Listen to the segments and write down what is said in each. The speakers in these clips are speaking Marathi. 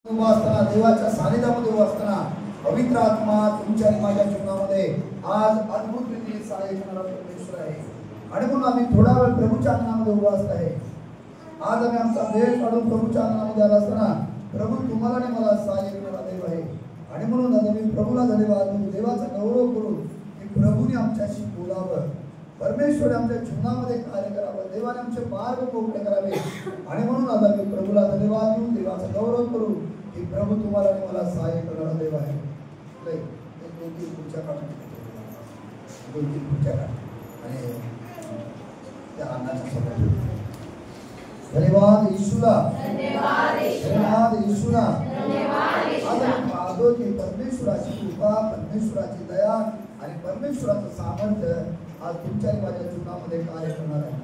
उभा असताना, देवाच्या सानिध्यामध्ये उभा असताना पवित्र आत्मा तुमच्या आणि माझ्या जीवनामध्ये आज अद्भुत रीतीने सहाय्य करणारा परमेश्वर आहे. आणि म्हणून आम्ही थोडा वेळ प्रभूच्या अंगणामध्ये उभा असत आहे. आज आम्ही आमचा वेळ काढून प्रभूच्या अंगणामध्ये आला असताना प्रभू तुम्हाला आणि मला सहाय्य करणारा देव आहे. आणि म्हणून आज आम्ही प्रभूला धन्यवाद देऊ, देवाचा गौरव करू की प्रभूने आमच्याशी बोलावं, परमेश्वर आमच्या जीवनामध्ये कार्य करावं, देवाने आमचे मार्ग मोकळे करावे. आणि म्हणून आज आम्ही प्रभूला धन्यवाद देऊ, देवाचा गौरव करू की प्रभू तुम्हाला आणि मला सहाय्य करणारा देव आहे. दोन-तीन खुर्च्या काढा आणि त्या अन्नाच्या समोर धन्यवाद येशूला, धन्यवाद येशूला. आज आम्ही पाहतो की परमेश्वराची कृपा, परमेश्वराची दया आणि परमेश्वराचं सामर्थ्य आज तुमच्या आणि माझ्या जीवनामध्ये कार्य करणार आहे.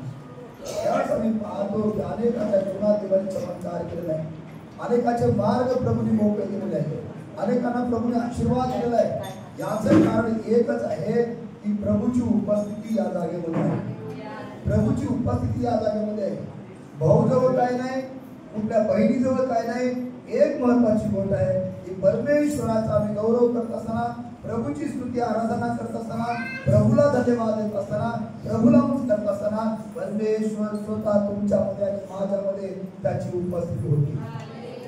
त्यावेळेस आम्ही पाहतो की अनेकांच्या जीवनात देवाने चमत्कार केलेला आहे, अनेकाचे मार्ग प्रभूने मोकळे केलेले आहेत, अनेकांना प्रभूने आशीर्वाद दिलेला आहे. याचं कारण एकच आहे की प्रभूची उपस्थिती या जागेमध्ये आहे. प्रभूची उपस्थिती या जागेमध्ये आहे. भाऊ जवळ काय नाही, कुठल्या बहिणीजवळ काय नाही. एक महत्वाची गोष्ट आहे की परमेश्वराचा आम्ही गौरव करत असताना, प्रभूची स्तुती आराधना करत असताना, प्रभूला धन्यवाद देत असताना, प्रभूला उंच करत असताना परमेश्वर स्वतः तुमच्यामध्ये आणि माझ्यामध्ये त्याची उपस्थिती होती.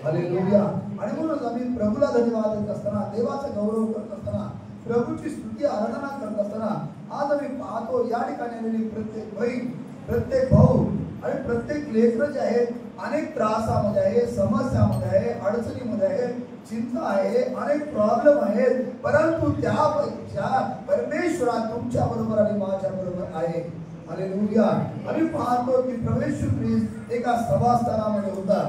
हालेलुया. आणि म्हणून आम्ही प्रभूला धन्यवाद देत असताना, देवाचा गौरव करत असताना, प्रभूची स्तुती आराधना करत असताना आज आम्ही पाहतो या ठिकाणी आलेली प्रत्येक बहीण, प्रत्येक भाऊ आणि प्रत्येक लेकरं जे आहेत अनेक त्रासामध्ये आहे, समस्यामध्ये आहे, अडचणीमध्ये आहे, चिंता आहे, अनेक प्रॉब्लेम आहेत. परंतु त्यापेक्षा परमेश्वरा तुमच्या बरोबर आणि माझ्या बरोबर आहे. हालेलुया. आम्ही पाहतो की प्रभू ख्रिस्त एका सभास्थानामध्ये होता,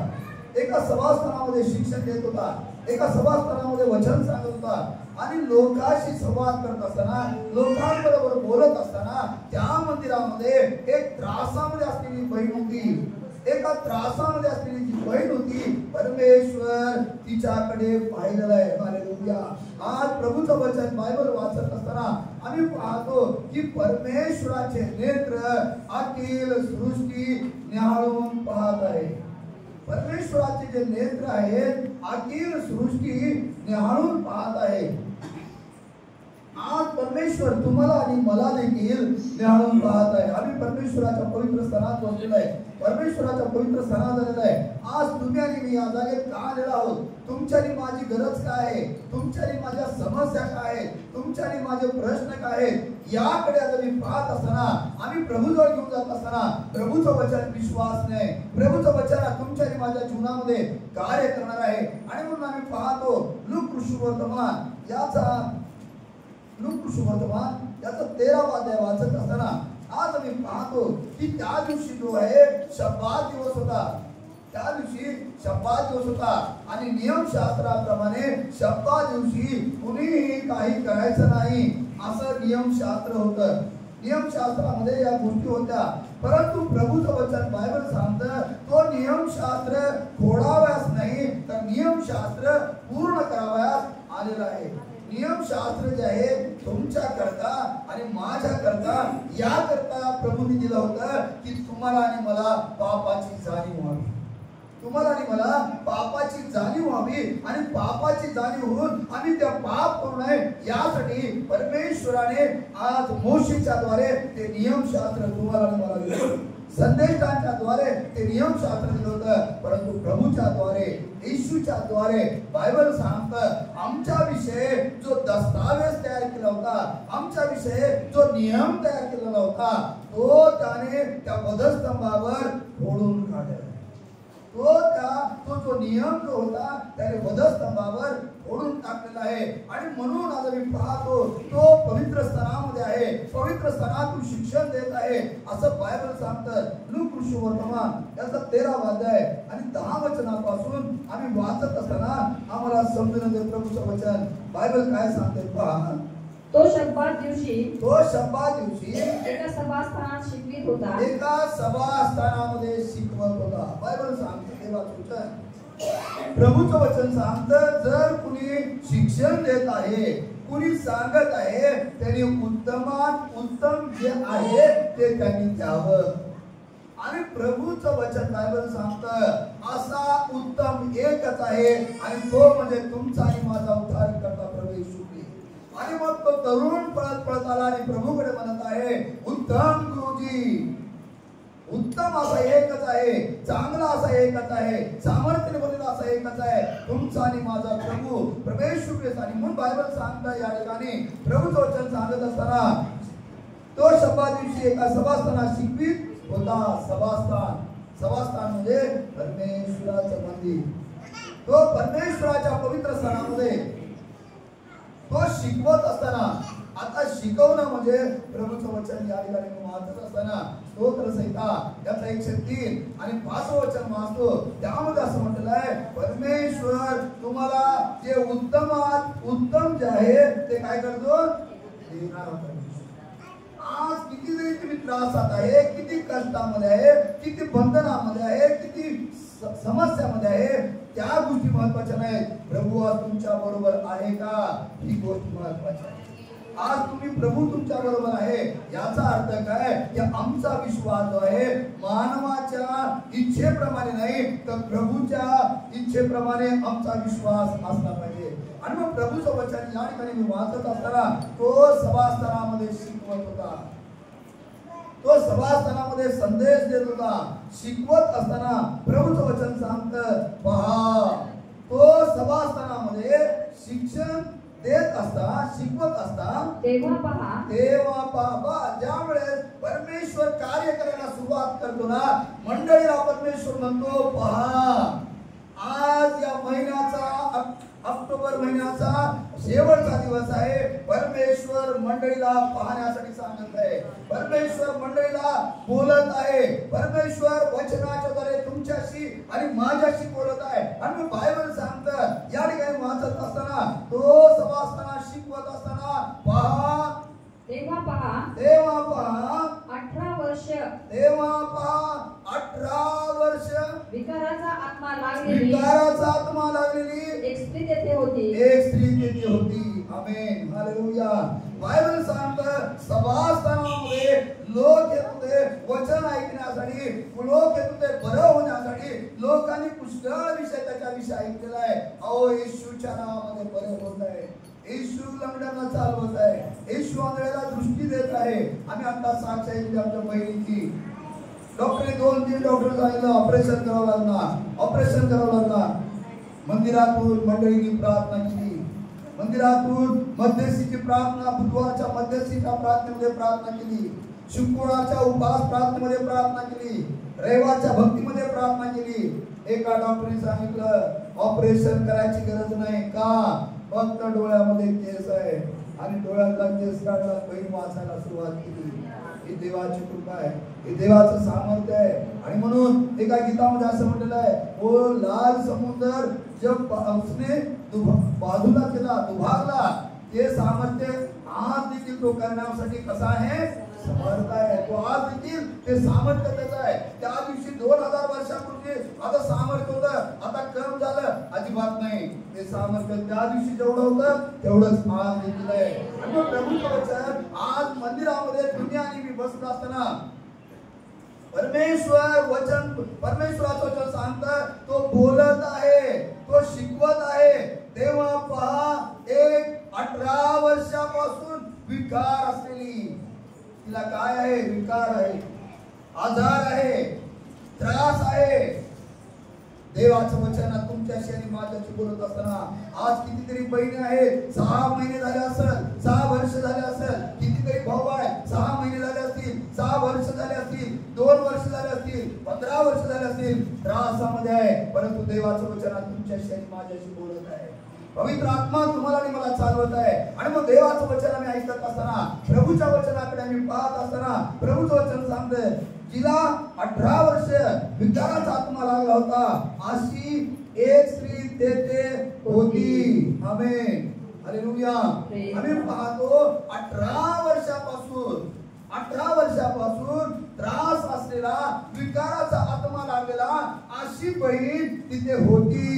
एका सभास्थानामध्ये शिक्षण देत होता, एका सभास्थानामध्ये वचन सांगत होता आणि लोकांशी संवाद करत असताना, लोकांबरोबर बोलत असताना त्या मंदिरामध्ये एक त्रासामध्ये असलेली बहीण होती. एका त्रासामध्ये असलेली जी बहीण होती, परमेश्वर तिच्याकडे पाहिलेलं आहे. हालेलुया. आज प्रभूचं वचन बायबल वाचत असताना आम्ही पाहतो की परमेश्वराचे नेत्र अखिल सृष्टी निहाळून पाहत आहे. परमेश्वराचे जे नेत्र आहेत अखिल सृष्टी निहाळून पाहत आहे. आज परमेश्वर तुम्हाला आणि मला देखील निहाळून पाहत आहे. आम्ही परमेश्वराच्या पवित्र स्थानात बसलेलो आहे, परमेश्वराच्या पवित्र स्थानात आलेलो आहे. आज तुम्ही आणि मी या जागेत का आलेलो आहोत? तुमच्या आणि माझी गरज काय आहे, तुमच्या आणि माझ्या समस्या काय आहेत, तुमच्या आणि माझे प्रश्न काय आहेत, याकडे आज आम्ही पाहत असताना, आम्ही प्रभूजवळ घेऊन जात असताना प्रभूचं वचन विश्वासने, प्रभूचं वचन तुमच्या आणि माझ्या जीवनामध्ये कार्य करणार आहे. आणि म्हणून आम्ही पाहतो लूक ऋषुवर्तमान याचा 13वा अध्याय वाचत असताना आज आम्ही पाहतो की त्या दिवशी जो आहे शब्बात दिवस होता. त्या दिवशी शब्बात दिवस होता आणि नियमशास्त्राप्रमाणे शब्बात दिवशी कुणीही काही करायचं नाही असं नियमशास्त्र होतं. नियमशास्त्रामध्ये या गोष्टी होत्या. परंतु प्रभूचं वचन बायबल सांगतं तो नियमशास्त्र खोडाव्यास नाही तर नियमशास्त्र पूर्ण करावयास आलेला आहे. नियमशास्त्र जे आहे तुमच्या करता आणि माझ्या करता, या करता प्रभूने दिलं होतं की तुम्हाला आणि मला पापाची जाणीव व्हावी, तुम्हाला आणि मला पापाची जाणीव व्हावी आणि पापाची जाणीव होऊन आम्ही त्या पाप करू नये यासाठी परमेश्वराने आज मोशेच्या द्वारे ते नियमशास्त्र तुम्हाला आणि मला दिलं, संदेशांच्या द्वारे ते नियमशास्त्र दिलं होतं. परंतु प्रभूच्या द्वारे, येशूच्या द्वारे बायबल सांगतं आमच्या विषयी जो दस्तावेज तयार केला होता, आमच्या विषयी जो नियम तयार केलेला होता तो त्याने त्या वधस्तंभावर फोडून काढला. तो जो नियम जो होता त्याने वधस्तंभावर फोडून टाकलेला आहे. आणि म्हणून आज आम्ही पाहतो तो पवित्र स्थानामध्ये आहे, पवित्र स्थानातून शिक्षण देत आहे असं बायबल सांगतं. लूक ऋषुवर्तमान याचा 13वा अध्याय आणि 10 वचनापासून आम्ही वाचत असताना आम्हाला समजून येते प्रभूचं वचन. बायबल काय सांगते पहा. तो शब्बात दिवशी एका सभास्थानात शिकवित होता, एका सभास्थानामध्ये शिकवत होता. बायबल सांगते देवाचं वचन, प्रभूचं वचन सांगतं जर कुणी शिक्षण देत आहे, कुणी सांगत आहे, त्यांनी उत्तमात उत्तम जे आहे ते त्यांनी द्यावं. आणि प्रभूचं वचन बायबल सांगतं असा उत्तम एकच आहे आणि तो म्हणजे तुमचा आणि माझा उद्धार करता प्रभू येशू ख्रिस्त. आणि मग तो तरुण पळत आला आणि प्रभूकडे म्हणत आहे उत्तम गुरुजी, उत्तम असा एकच आहे, चांगला असा एकच आहे, सामर्थ्याने भरलेला असा एकच आहे, तुमचा आणि माझा प्रभू येशू ख्रिस्त. आणि म्हणून बायबल सांगता या ठिकाणी प्रभूचं वचन सांगत असताना तो शब्दा दिवशी एका सभास्थानात शिकवीत होता. सभास्थान म्हणजे परमेश्वराचं मंदिर. तो परमेश्वराच्या पवित्र स्थानामध्ये तो शिकवत असताना, आता शिकवणं म्हणजे प्रभूचं वचन या ठिकाणी वाचत असताना स्तोत्र संहिता याचा 103 आणि 5 वचन वाचतो. त्यामध्ये असं म्हटलेलं आहे परमेश्वर तुम्हाला जे उत्तम जे आहे ते काय करतो देणार. आज किती जरी तुम्ही त्रासात आहे, किती कष्टामध्ये आहे, किती बंधनामध्ये आहे, किती समस्यामध्ये आहे, त्या गोष्टी महत्वाच्या नाहीत. प्रभू आज तुमच्या बरोबर आहे का ही गोष्ट महत्वाची आहे. आज तुम्ही प्रभू तुमच्या बरोबर आहे याचा अर्थ काय की आमचा विश्वास जो आहे मानवाच्या इच्छेप्रमाणे नाही तर प्रभूच्या इच्छेप्रमाणे आमचा विश्वास असला पाहिजे. आणि मग प्रभूचं वचन या ठिकाणी मी वाचत असताना तो सभास्थानामध्ये शिकवत होता, तो सभास्थानामध्ये संदेश देत होता. शिकवत असताना प्रभूचं वचन सांगतं पहा, तो सभास्थानामध्ये शिक्षण देत असता, शिकवत असता तेव्हा पहा ज्यावेळेस परमेश्वर कार्य करायला सुरुवात करतो ना, मंडळीला परमेश्वर म्हणतो पहा आज या महिन्याचा ऑक्टोबर महिन्याचा शेवटचा दिवस आहे. परमेश्वर मंडळीला पाहण्यासाठी सांगत आहे, परमेश्वर मंडळीला बोलत आहे, परमेश्वर वचनाच्या द्वारे तुमच्याशी आणि माझ्याशी बोलत आहे. आणि बायबल सांगतं या ठिकाणी वाचत असताना तो सभास्थाना शिकवत असताना तेव्हा पहा 18 वर्ष विकाराचा आत्मा लागलेली एक स्त्री तेथे होती. आमेन, हालेलुया. बायबल सांगतं सभास्थानामध्ये लोक येत होते वचन ऐकण्यासाठी, लोक येत होते बरं होण्यासाठी. लोकांनी पुष्कळ विषय त्याच्याविषयी ऐकलेला आहे. अहो येशूच्या नावामध्ये बरे होत आहे, येशू लंगड्यांना चालवत आहे, येशू आंधळ्याला दृष्टी देत आहे. आम्ही आता साक्ष ऐकली आमच्या बहिणीची. डॉक्टरने 2-3 डॉक्टर सांगितलं ऑपरेशन करावं लागणार. मंदिरातून मंडळींनी प्रार्थना केली, मंदिरातून मध्यस्थीची प्रार्थना, बुधवारच्या मध्यस्थीच्या प्रार्थनेमध्ये प्रार्थना केली, शुक्रवारच्या उपवास प्रार्थनेमध्ये प्रार्थना केली, रविवारच्या भक्तीमध्ये प्रार्थना केली. एका डॉक्टरने सांगितलं ऑपरेशन करायची गरज नाही का, फक्त डोळ्यामध्ये केस आहे. आणि डोळ्यातला केस काढला, बहीण वाचायला सुरुवात केली. ही देवाची कृपा आहे, हे देवाचं सामर्थ्य आहे. आणि म्हणून एका गीतामध्ये असं म्हटलेलं आहे वो लाल समुद्र जब उसने बाजूला केला, दुभागला, ते सामर्थ्य आज देखील तो करण्यासाठी कसा आहे समर्थ आहे. तो आज देखील ते सामर्थ्य त्याचं आहे. त्या दिवशी 2000 वर्षापूर्वी आता सामर्थ्य होतं, आता कम झालं अजिबात नाही. ते सामर्थ्य त्या दिवशी जेवढं होतं तेवढंच आज देखील आहे. आणि प्रभूचं वचन आज मंदिरामध्ये दुनियाने मी बसत असताना परमेश्वराचं वचन सांगतं, तो बोलत आहे, तो शिकवत आहे. तेव्हा पहा एक 18 वर्षापासून विकार असलेली, तिला काय आहे विकार आहे, आजार आहे, त्रास आहे. देवाचं वचन तुमच्याशी आणि माझ्याशी बोलत असताना आज कितीतरी बहिणी आहेत 6 महिने झाले असेल, 6 वर्ष झाले असेल, कितीतरी भाऊ आहे 6 महिने झाले असतील, 6 वर्ष झाले असतील, 2 वर्ष झाले असतील, 15 वर्ष झाले असतील, त्रासामध्ये आहे. परंतु देवाचं वचन तुमच्याशी आणि माझ्याशी बोलत आहे. पवित्र आत्मा तुम्हाला आणि मला चालवत आहे. आणि मग देवाचं वचन आम्ही ऐकत असताना, प्रभूच्या वचनाकडे आम्ही पाहत असताना प्रभूचं वचन सांगते जिला 18 वर्ष विकाराचा आत्मा लागला होता अशी एक स्त्री तेथे होती. आमेन, हालेलुया. आम्ही पाहतो 18 वर्षापासून त्रास असलेला विकाराचा आत्मा लागलेला अशी बहीण तिथे होती.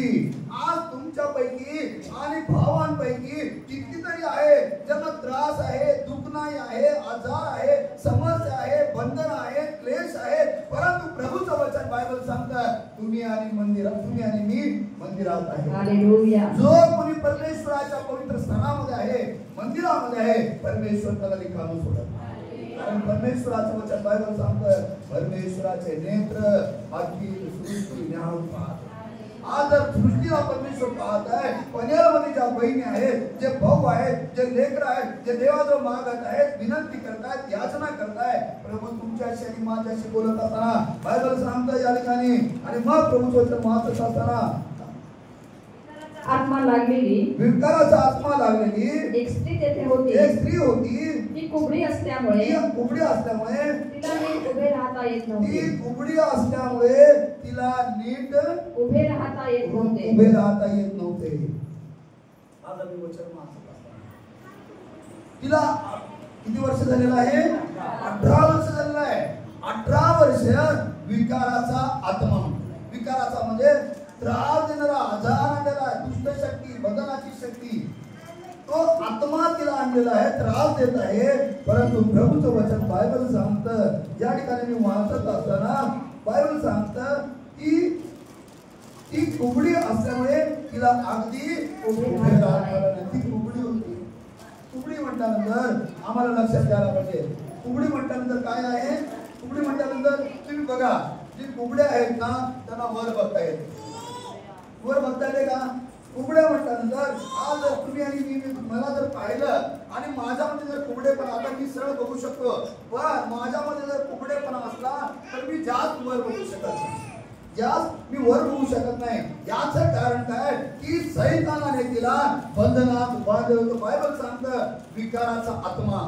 आज तुमच्यापैकी आणि भावांपैकी कितीतरी आहे ज्यांना त्रास आहे, दुखणाई आहे, आजार आहे, समस्या आहे, बंधन आहे, क्लेश आहे. परंतु जात आहे. हालेलुया. जो कोणी परमेश्वराच्या पवित्र स्थानामध्ये आहे, मंदिरामध्ये आहे, परमेश्वर त्याला रिकामं सोडत नाही. कारण परमेश्वराचं वचन बायबल सांगतं, परमेश्वराचे नेत्र अखिल सृष्टी न्याहाळून पाहतात. आज जर सृष्टीला परमेश्वर पाहत आहे, पनेरमध्ये ज्या बहिणी आहेत, जे भाऊ आहेत, जे लेकर आहेत, जे देवाजवळ मागत आहेत, विनंती करतायत, याचना करतायत, प्रभू तुमच्याशी आणि माझ्याशी बोलत असताना बायबल सांगतं या ठिकाणी, आणि मग प्रभूचं वचन वाचत असताना आत्मा लागलेली, विकाराचा आत्मा लागलेली एक स्त्री तेथे होती. एक स्त्री होती. ती कुबडी असल्यामुळे कुबडी असल्यामुळे तिला नीट उभे राहता येत ती नव्हते. कुबडी असल्यामुळे तिला नीट उभे राहता येत नव्हते. उभे राहता येत नव्हते. आज आम्ही वचन वाचत असताना तिला किती वर्ष झालेलं आहे? 18 वर्ष झालेलं आहे. 18 वर्ष विकाराचा आत्मा, विकाराचा म्हणजे त्रास देणारा, आजार आणलेला आहे, दुष्ट शक्ती, बंधनाची शक्ती, तो आत्मा तिला आणलेला आहे, त्रास देत आहे. परंतु प्रभूचं वचन बायबल सांगतं, या ठिकाणी मी वाचत असताना बायबल सांगतं की ती कुबडी असल्यामुळे तिला अगदी उभे राहता नाही. ती कुबडी होती. कुबडी म्हटल्यानंतर आम्हाला लक्षात द्यायला पाहिजे, कुबडी म्हटल्यानंतर काय आहे? कुबडी म्हटल्यानंतर तुम्ही बघा, जी कुबड्या आहेत ना त्यांना वर बघता येते. वर बघता येते का? कुबड्या म्हटल्यानंतर आज जर तुम्ही आणि मी मला जर पाहिलं आणि माझ्यामध्ये जर कुबडेपणा, आता मी सरळ बघू शकतो, पण माझ्यामध्ये जर कुबडेपणा असला तर मी जास्त वर बघू शकत नाही, जास्त मी वर बघू शकत नाही. याचं कारण काय? की सैतानाने तिला बंधनात बांधलं होतं. बायबल सांगतं विकाराचा आत्मा.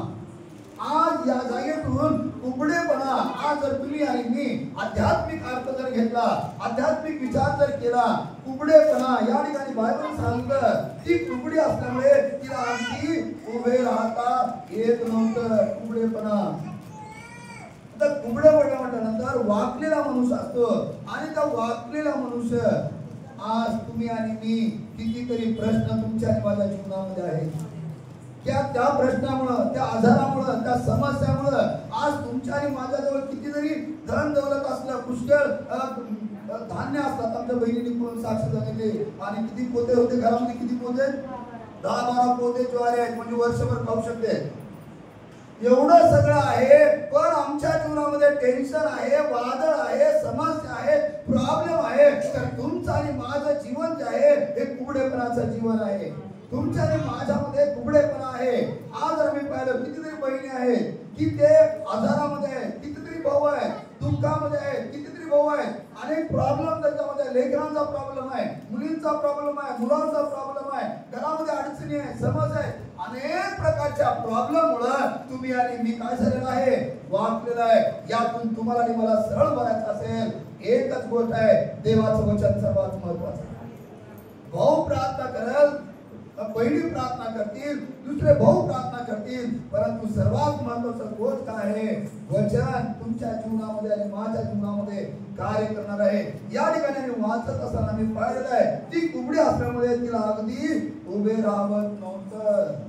आज या जागेतून कुबडेपणा, आज जर तुम्ही आणि मी आध्यात्मिक अर्थ जर घेतला, आध्यात्मिक विचार जर केला, कुबडेपणा या ठिकाणी बायबल सांगतं ती कुबडी असल्यामुळे तिला आणखी उभे राहता येत नव्हतं. कुबडेपणा, तर कुबडेपणा म्हटल्यानंतर वाकलेला मनुष्य असतो, आणि त्या वाकलेला मनुष्य, आज तुम्ही आणि मी कितीतरी प्रश्न तुमच्या आणि माझ्या जीवनामध्ये आहेत. त्या प्रश्नामुळं, त्या आजारामुळं, त्या समस्यामुळं आज तुमच्या आणि माझ्याजवळ कितीतरी धन दौलत असलं, पुष्कळ धान्य असतात. आमच्या बहिणीने कोण साक्ष झालेले, आणि किती पोते होते घरामध्ये? किती पोते? 10-12 पोते ज्वारी आहेत, म्हणजे वर्षभर खाऊ शकते. एवढं सगळं आहे, पण आमच्या जीवनामध्ये टेन्शन आहे, वादळ आहे, समस्या आहे, प्रॉब्लेम आहे. तर तुमचं आणि माझं जीवन जे आहे हे कुबडेपणाचं जीवन आहे. तुमच्या आणि माझ्यामध्ये कुबडेपणा आहे. आज आम्ही पाहिलं कितीतरी बहिणी आहेत की ते आजारामध्ये आहेत, कितीतरी भाऊ आहेत दुःखामध्ये आहेत, कितीतरी भाऊ आहेत, अनेक प्रॉब्लेम त्याच्यामध्ये, लेकरांचा प्रॉब्लेम आहे, मुलींचा प्रॉब्लेम आहे, मुलांचा प्रॉब्लेम आहे, घरामध्ये अडचणी आहे, समस्या आहे, अनेक प्रकारच्या प्रॉब्लेम मुळे तुम्ही आणि मी काय झालेलं आहे? वाकलेलं आहे. यातून तुम्हाला आणि मला सरळ बनायचं असेल, एकच गोष्ट आहे, देवाचं वचन सर्वात महत्वाचं. भाऊ प्रार्थना करल, बहिणी प्रार्थना करतील, दुसरे भाऊ प्रार्थना करतील, परंतु सर्वात महत्वाचं गोष्ट काय आहे? वचन तुमच्या जीवनामध्ये आणि माझ्या जीवनामध्ये कार्य करणार आहे. या ठिकाणी मी वाचत असताना मी पाहिलेलं आहे, ती कुबडी असल्यामुळे तिला अगदी उभे राहत नव्हतं.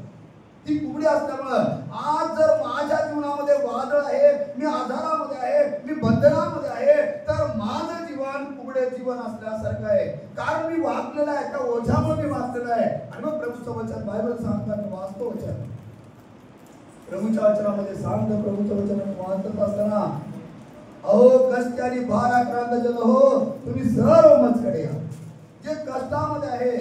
ती कुबडी असल्यामुळं आज जर माझ्या जीवनामध्ये वादळ आहे, मी आजारामध्ये आहे, मी बंधनामध्ये आहे, तर माझं जीवन कुबडे जीवन असल्यासारखं आहे. कारण मी वाचलेलं आहे, त्या ओझ्यामुळे मी वाचलेलं आहे. आणि मग प्रभूचं वचन बायबल सांगतात, वाचतो वचन, प्रभूच्या वचनामध्ये सांगतं, प्रभूचं वचन वाचत असताना, अहो कष्ट आणि भाराक्रांत जन हो, तुम्ही सर्व मजकडे या. जे कष्टामध्ये आहे,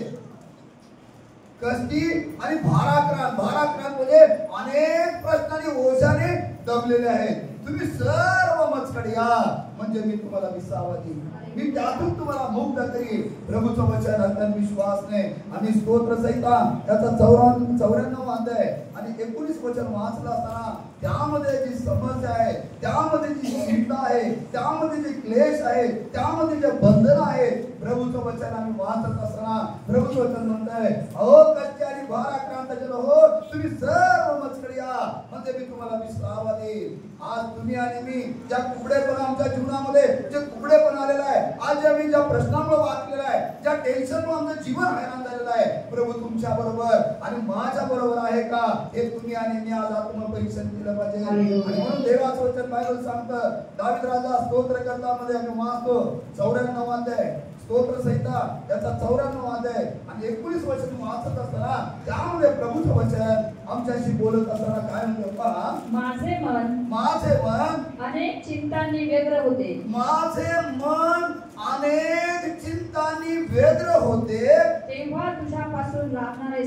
कष्टी आणि भाराक्रांत, भाराक्रांत म्हणजे अनेक प्रश्नांनी ओझ्याने दबलेले आहेत, तुम्ही सर्व मजकडे या, म्हणजे मी तुम्हाला विसावा देईन, मी त्यातून तुम्हाला मुक्त करीन. प्रभूचं वचन अत्यंत विश्वासने आणि स्तोत्र संहिता त्याचा 94 अध्याय आणि 19 वचन वाचलं असताना त्यामध्ये जी समस्या आहे, त्यामध्ये जी चिंता आहे, त्यामध्ये जे क्लेश आहे, त्यामध्ये जे बंधन आहे, प्रभूचं वचन आम्ही वाचत असताना प्रभूचं वचन म्हणतंय, अहो कष्टी आणि भाराक्रांत जन हो, तुम्ही सर्व मजकडे या, म्हणजे मी तुम्हाला विसावा देईन. आज तुम्ही आणि मी ज्या कुबडेपणा आमच्या जीवनामध्ये जे कुबडेपणा आलेला आहे, आज आम्ही ज्या प्रश्नामुळे वाचलेला आहे, ज्या टेन्शनमुळे आमचं जीवन हैराण झालेलं आहे, प्रभू तुमच्या बरोबर आणि माझ्या बरोबर आहे का हे तुम्ही आणि मी आज आत्मपरीक्षण केलं पाहिजे. आणि म्हणून देवाचं वचन बायबल सांगतं, दावीद राजा स्तोत्रकर्तामध्ये आम्ही वाचतो 94 अध्याय स्तोत्र संहिता याचा 94 अध्याय आणि 19 वचन वाचत असताना त्यामध्ये प्रभूचं वचन आमच्याशी बोलत असताना काय म्हणतो पहा, माझे मन अनेक चिंतांनी व्यग्र होते. माझे मन अनेक चिंतांनी व्यग्र होते. तेव्हा तुझ्यापासून लाभणारे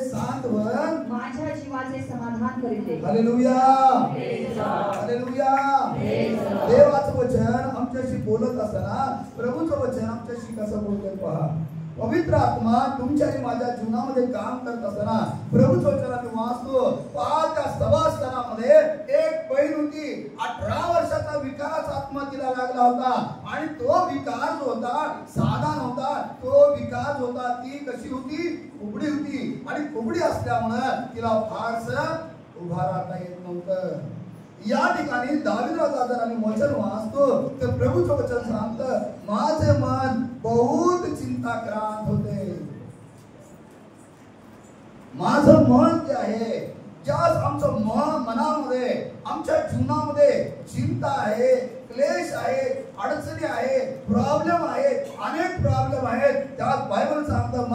सांत्वन माझ्या जीवाचे समाधान करीते. हालेलुया, हालेलुया. देवाचं वचन आमच्याशी बोलत असताना प्रभूचं वचन आमच्याशी कसं बोलतोय पहा. पवित्र आत्मा तुमच्या आणि माझ्या जीवनामध्ये काम करत असताना प्रभूचं वचन आम्ही वाचतो. त्या सभास्थानामध्ये एक बहीण होती. 18 वर्षाचा विकाराचा आत्मा तिला लागला होता आणि तो विकार जो होता साधा नव्हता. तो विकार होता, ती कशी होती, कुबडी होती आणि कुबडी असल्यामुळे तिला फारसं उभा राहता येत नव्हतं. या ठिकाणी दावीद राजाने वचन वाचतो तर प्रभूचं वचन सांगतं, माझे मन बहुत चिंताक्रांत होते. माझं मन जे आहे, ज्यास आमचं मनामध्ये आमच्या जीवनामध्ये चिंता आहे, क्लेश आहे, अडचणी आहे, प्रॉब्लेम आहे, अनेक प्रॉब्लेम आहेत, त्यात बायबल सांगतं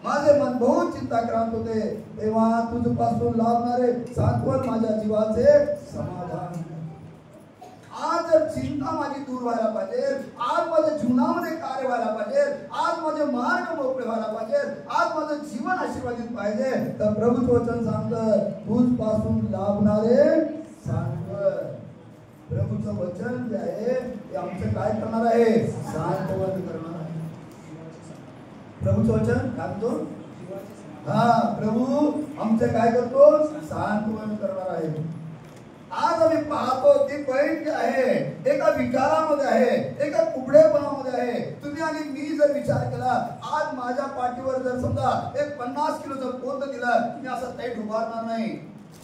माझे मन बहुत चिंताक्रांत होते. तेव्हा तुझपासून लाभणारे सांत्वन माझ्या जीवाचे समाधान. आज जर चिंता माझी दूर व्हायला पाहिजे, आज माझ्या जीवनामध्ये कार्य व्हायला पाहिजे, आज माझे मार्ग मोकळे व्हायला पाहिजे, आज माझं जीवन आशीर्वादित पाहिजे, तर प्रभूचं वचन सांगतं तुझपासून लाभणारे सांत्वन. प्रभूचं वचन जे आहे ते आमचं काय करणार आहे, सांत्वन करणार आहे. प्रभूचं वचन काय म्हणतो, प्रभू आमचे काय करतो, सांत्वन करणार आहे. आज आम्ही पाहतो ती बहीण जी आहे एका विकारामध्ये आहे, एका कुबडेपणामध्ये आहे. तुम्ही आणि मी जर विचार केला, आज माझ्या पाठीवर जर समजा एक 50 किलोचं पोतं दिलं, मी असं तैट उभारणार नाही.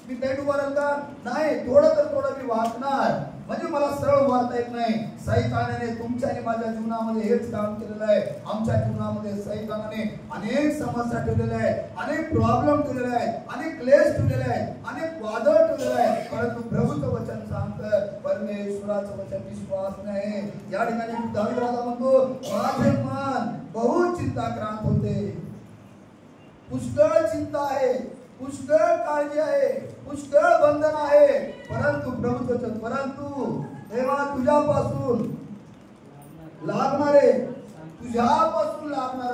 मी तैट उभारेल का नाही, थोडं तर थोडं मी वाचणार, म्हणजे मला सरळ उभारता येत नाही. सैतानाने तुमच्या आणि माझ्या जीवनामध्ये हेच काम केलेलं आहे. आमच्या जीवनामध्ये सैतानाने अनेक समस्या ठेवलेल्या आहेत, अनेक प्रॉब्लेम ठेवलेले आहेत, अनेक क्लेश ठेवलेले आहेत, अनेक वादळ ठेवलेले आहेत. परंतु प्रभूचं वचन सांगतं परमेश्वराचं वचन विश्वास नाही. या ठिकाणी दावीद राजा म्हणतो, माझे मन बहुत चिंताक्रांत होते. पुष्कळ चिंता आहे, पुष्कळ काळजी आहे, पुष्कळ बंधन आहे. परंतु प्रभूचं वचन, परंतु तेव्हा तुझ्यापासून लाभणारे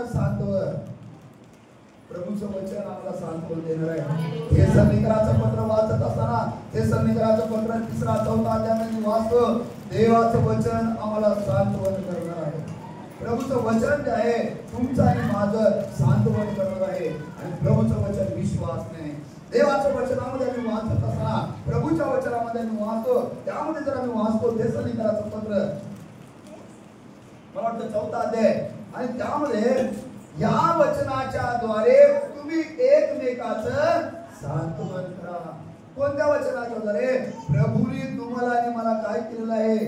सांत्वन. प्रभूचं वचन आम्हाला सांत्वन देणार आहे. थेसलोनिकराचं पत्र वाचत असताना थेसलोनिकराचं पत्र 3-4 अध्यायामध्ये वाचतो, देवाचं वचन आम्हाला सांत्वन करणार आहे. प्रभूचं वचन जे आहे तुमचं आणि माझं सांत्वन करणार आहे. आणि प्रभूचं वचन विश्वास नाही. देवाच्या वचनामध्ये आम्ही वाचत असताना प्रभूच्या वचनामध्ये आम्ही वाचतो, त्यामध्ये जर आम्ही वाचतो थेसलोनिकराचं पत्र मला वाटतं 4 अध्याय, आणि त्यामध्ये या वचनाच्या द्वारे तुम्ही एकमेकाचं सांत्वन करा. कोणत्या वचनाच्या द्वारे? प्रभूने तुम्हाला आणि मला काय केलेलं आहे,